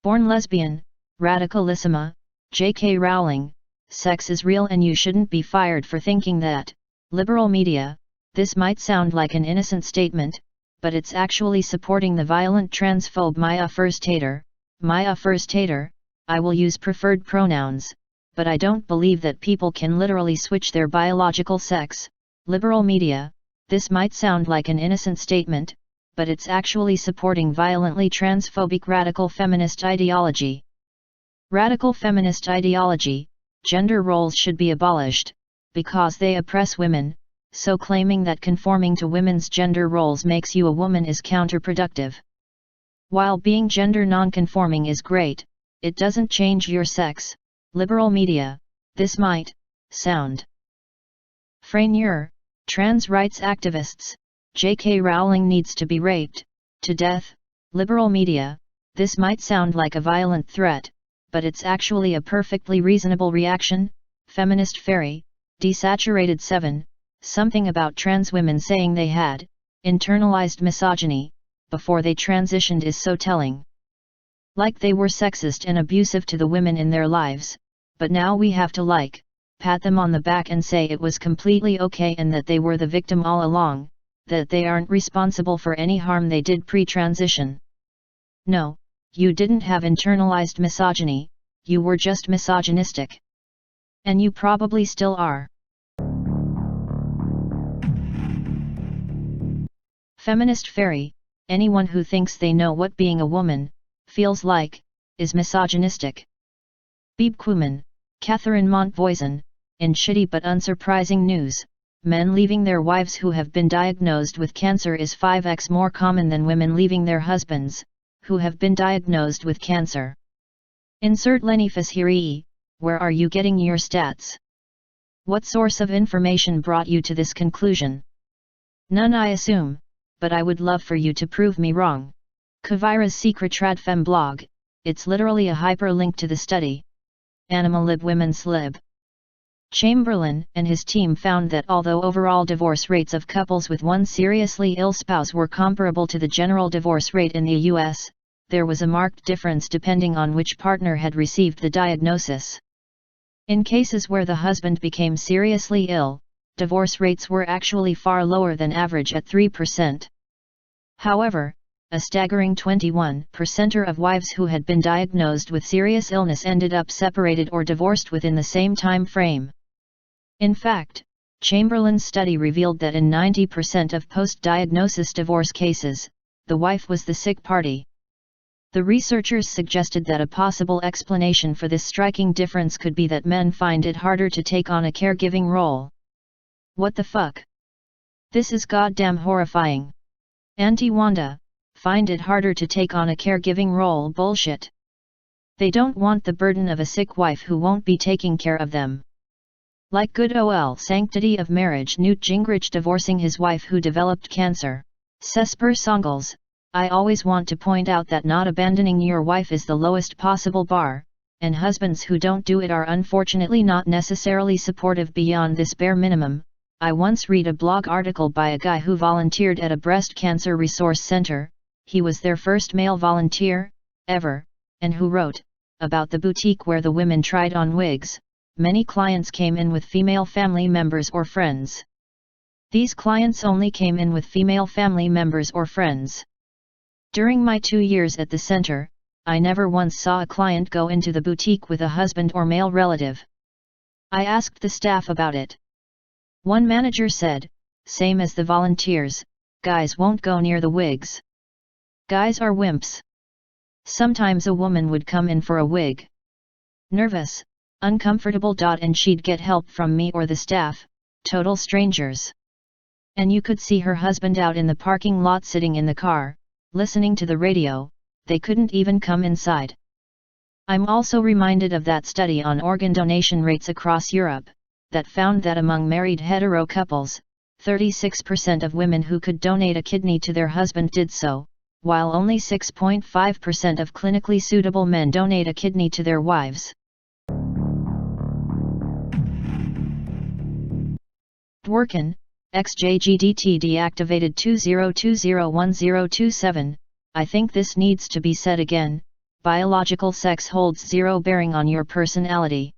Born lesbian, radicalissima, J.K. Rowling, sex is real and you shouldn't be fired for thinking that. Liberal media, this might sound like an innocent statement, but it's actually supporting the violent transphobe Maya First Hater. Maya First Hater, I will use preferred pronouns, but I don't believe that people can literally switch their biological sex. Liberal media, this might sound like an innocent statement, but it's actually supporting violently transphobic radical feminist ideology. Radical feminist ideology, gender roles should be abolished, because they oppress women, so claiming that conforming to women's gender roles makes you a woman is counterproductive. While being gender non-conforming is great, it doesn't change your sex. Liberal media, this might sound. Frenier, trans rights activists, J.K. Rowling needs to be raped to death. Liberal media, this might sound like a violent threat, but it's actually a perfectly reasonable reaction. Feminist Fairy, Desaturated 7, something about trans women saying they had internalized misogyny before they transitioned is so telling. Like they were sexist and abusive to the women in their lives, but now we have to pat them on the back and say it was completely okay and that they were the victim all along, that they aren't responsible for any harm they did pre-transition. No, you didn't have internalized misogyny, you were just misogynistic. And you probably still are. Feminist Fairy, anyone who thinks they know what being a woman feels like, is misogynistic. Beeb Kuman, Catherine Montvoisin, in shitty but unsurprising news, men leaving their wives who have been diagnosed with cancer is 5x more common than women leaving their husbands, who have been diagnosed with cancer. Insert Lenny Fashiri, where are you getting your stats? What source of information brought you to this conclusion? None I assume, but I would love for you to prove me wrong. Kavira's Secret Tradfem blog, it's literally a hyperlink to the study. Animalib Women's Lib. Chamberlain and his team found that although overall divorce rates of couples with one seriously ill spouse were comparable to the general divorce rate in the US, there was a marked difference depending on which partner had received the diagnosis. In cases where the husband became seriously ill, divorce rates were actually far lower than average at 3%. However, a staggering 21% of wives who had been diagnosed with serious illness ended up separated or divorced within the same time frame. In fact, Chamberlain's study revealed that in 90% of post-diagnosis divorce cases, the wife was the sick party. The researchers suggested that a possible explanation for this striking difference could be that men find it harder to take on a caregiving role. What the fuck? This is goddamn horrifying. Auntie Wanda, find it harder to take on a caregiving role bullshit. They don't want the burden of a sick wife who won't be taking care of them. Like good ol' sanctity of marriage Newt Gingrich divorcing his wife who developed cancer. Cesper Songles, I always want to point out that not abandoning your wife is the lowest possible bar, and husbands who don't do it are unfortunately not necessarily supportive beyond this bare minimum. I once read a blog article by a guy who volunteered at a breast cancer resource center, he was their first male volunteer, ever, and who wrote about the boutique where the women tried on wigs. Many clients came in with female family members or friends. These clients only came in with female family members or friends. During my 2 years at the center, I never once saw a client go into the boutique with a husband or male relative. I asked the staff about it. One manager said, same as the volunteers, guys won't go near the wigs. Guys are wimps. Sometimes a woman would come in for a wig. Nervous, uncomfortable. And she'd get help from me or the staff, total strangers. And you could see her husband out in the parking lot sitting in the car, listening to the radio, they couldn't even come inside. I'm also reminded of that study on organ donation rates across Europe, that found that among married hetero couples, 36% of women who could donate a kidney to their husband did so, while only 6.5% of clinically suitable men donate a kidney to their wives. Dworkin, XJGDT deactivated 20201027, I think this needs to be said again, biological sex holds zero bearing on your personality.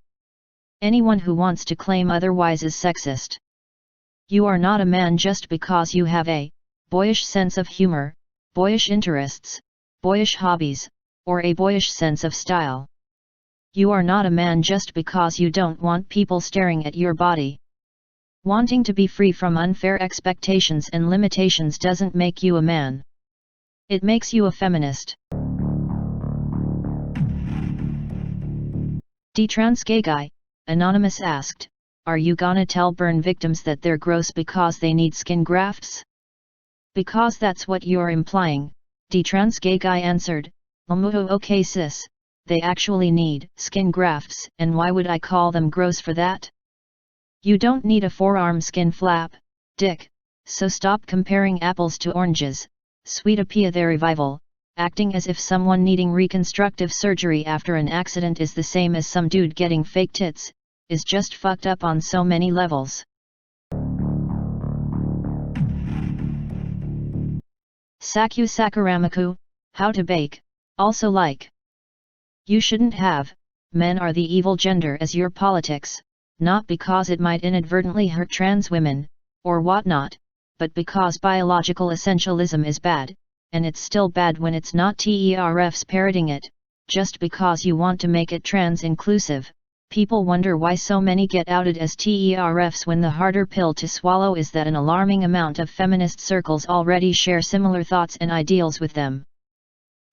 Anyone who wants to claim otherwise is sexist. You are not a man just because you have a boyish sense of humor, boyish interests, boyish hobbies, or a boyish sense of style. You are not a man just because you don't want people staring at your body. Wanting to be free from unfair expectations and limitations doesn't make you a man. It makes you a feminist. D-trans gay guy, Anonymous asked, are you gonna tell burn victims that they're gross because they need skin grafts? Because that's what you're implying, D-trans gay guy answered, okay sis, they actually need skin grafts, and why would I call them gross for that? You don't need a forearm skin flap, dick, so stop comparing apples to oranges. Sweetopia the revival, acting as if someone needing reconstructive surgery after an accident is the same as some dude getting fake tits, is just fucked up on so many levels. Sakyu Sakuramaku, how to bake, also like. You shouldn't have, men are the evil gender as your politics, not because it might inadvertently hurt trans women, or whatnot, but because biological essentialism is bad, and it's still bad when it's not TERFs parroting it. Just because you want to make it trans-inclusive, people wonder why so many get outed as TERFs when the harder pill to swallow is that an alarming amount of feminist circles already share similar thoughts and ideals with them.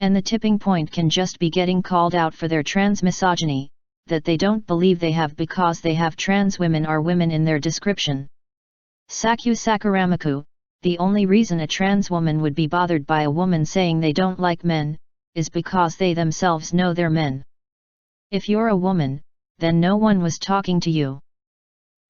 And the tipping point can just be getting called out for their trans misogyny, that they don't believe they have because they have trans women or women in their description. Sakyu Sakuramaku, the only reason a trans woman would be bothered by a woman saying they don't like men, is because they themselves know they're men. If you're a woman, then no one was talking to you.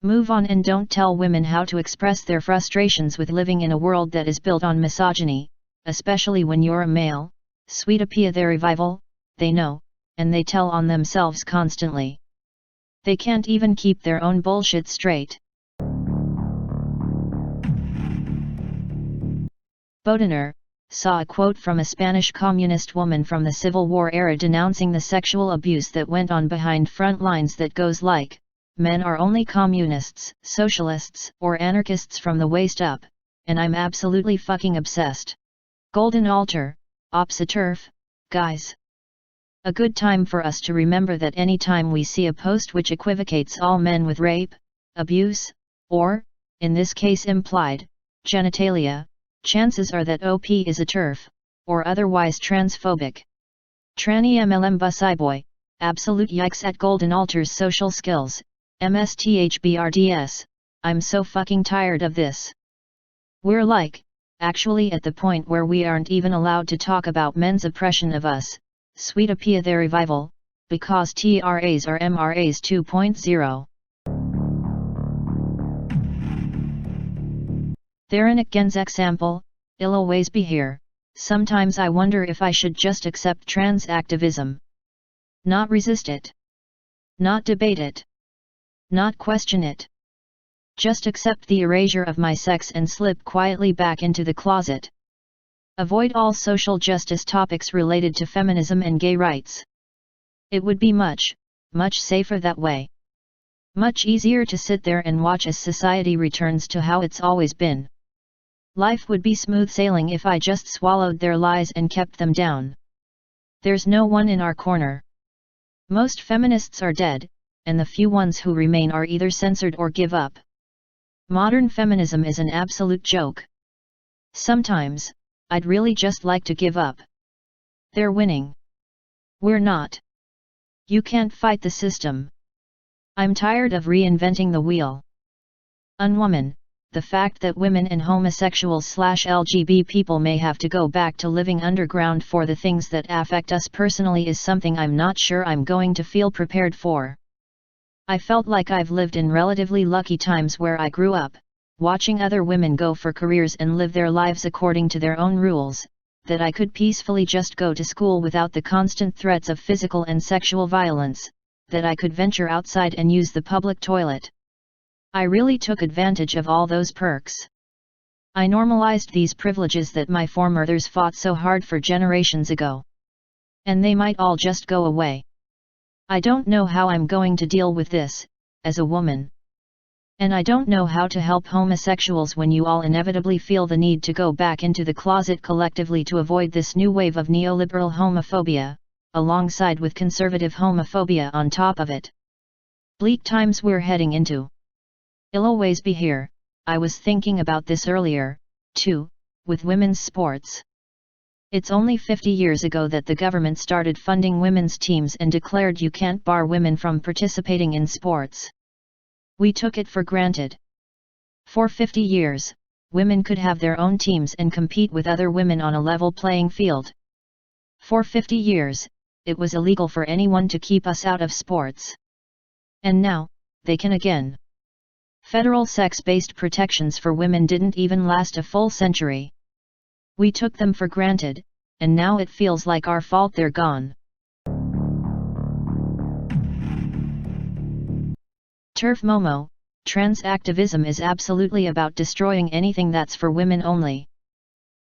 Move on and don't tell women how to express their frustrations with living in a world that is built on misogyny, especially when you're a male. Sweetopia the revival, they know, and they tell on themselves constantly. They can't even keep their own bullshit straight. Baudelaire saw a quote from a Spanish communist woman from the Civil War era denouncing the sexual abuse that went on behind front lines that goes like, men are only communists, socialists, or anarchists from the waist up, and I'm absolutely fucking obsessed. Golden Altar, Opsa Terf, guys. A good time for us to remember that any time we see a post which equivocates all men with rape, abuse, or, in this case implied, genitalia, chances are that OP is a TERF, or otherwise transphobic. Tranny MLM Busaiboy, absolute yikes at Golden Altar's social skills, MSTHBRDS, I'm so fucking tired of this. We're actually at the point where we aren't even allowed to talk about men's oppression of us, Sweetopia the revival, because TRAs are MRAs 2.0. Theranik Gens example, I'll always be here. Sometimes I wonder if I should just accept trans activism. Not resist it. Not debate it. Not question it. Just accept the erasure of my sex and slip quietly back into the closet. Avoid all social justice topics related to feminism and gay rights. It would be much, much safer that way. Much easier to sit there and watch as society returns to how it's always been. Life would be smooth sailing if I just swallowed their lies and kept them down. There's no one in our corner. Most feminists are dead, and the few ones who remain are either censored or give up. Modern feminism is an absolute joke. Sometimes, I'd really just like to give up. They're winning. We're not. You can't fight the system. I'm tired of reinventing the wheel. Unwoman, the fact that women and homosexuals/LGBT people may have to go back to living underground for the things that affect us personally is something I'm not sure I'm going to feel prepared for. I felt like I've lived in relatively lucky times where I grew up, watching other women go for careers and live their lives according to their own rules, that I could peacefully just go to school without the constant threats of physical and sexual violence, that I could venture outside and use the public toilet. I really took advantage of all those perks. I normalized these privileges that my foremothers fought so hard for generations ago. And they might all just go away. I don't know how I'm going to deal with this, as a woman. And I don't know how to help homosexuals when you all inevitably feel the need to go back into the closet collectively to avoid this new wave of neoliberal homophobia, alongside with conservative homophobia on top of it. Bleak times we're heading into. It'll always be here. I was thinking about this earlier, too, with women's sports. It's only 50 years ago that the government started funding women's teams and declared you can't bar women from participating in sports. We took it for granted. For 50 years, women could have their own teams and compete with other women on a level playing field. For 50 years, it was illegal for anyone to keep us out of sports. And now, they can again. Federal sex-based protections for women didn't even last a full century. We took them for granted, and now it feels like our fault they're gone. Terf Momo, trans activism is absolutely about destroying anything that's for women only.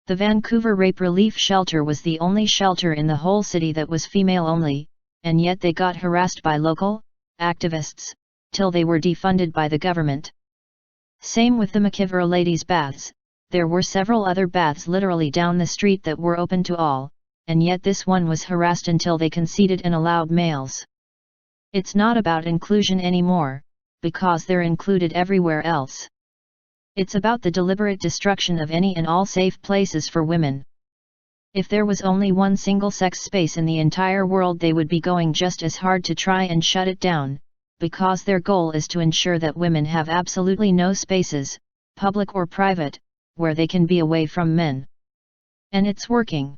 The Vancouver Rape Relief Shelter was the only shelter in the whole city that was female only, and yet they got harassed by local activists, till they were defunded by the government. Same with the McKeever ladies' baths. There were several other baths literally down the street that were open to all, and yet this one was harassed until they conceded and allowed males. It's not about inclusion anymore, because they're included everywhere else. It's about the deliberate destruction of any and all safe places for women. If there was only one single sex space in the entire world, they would be going just as hard to try and shut it down, because their goal is to ensure that women have absolutely no spaces, public or private, where they can be away from men. And it's working.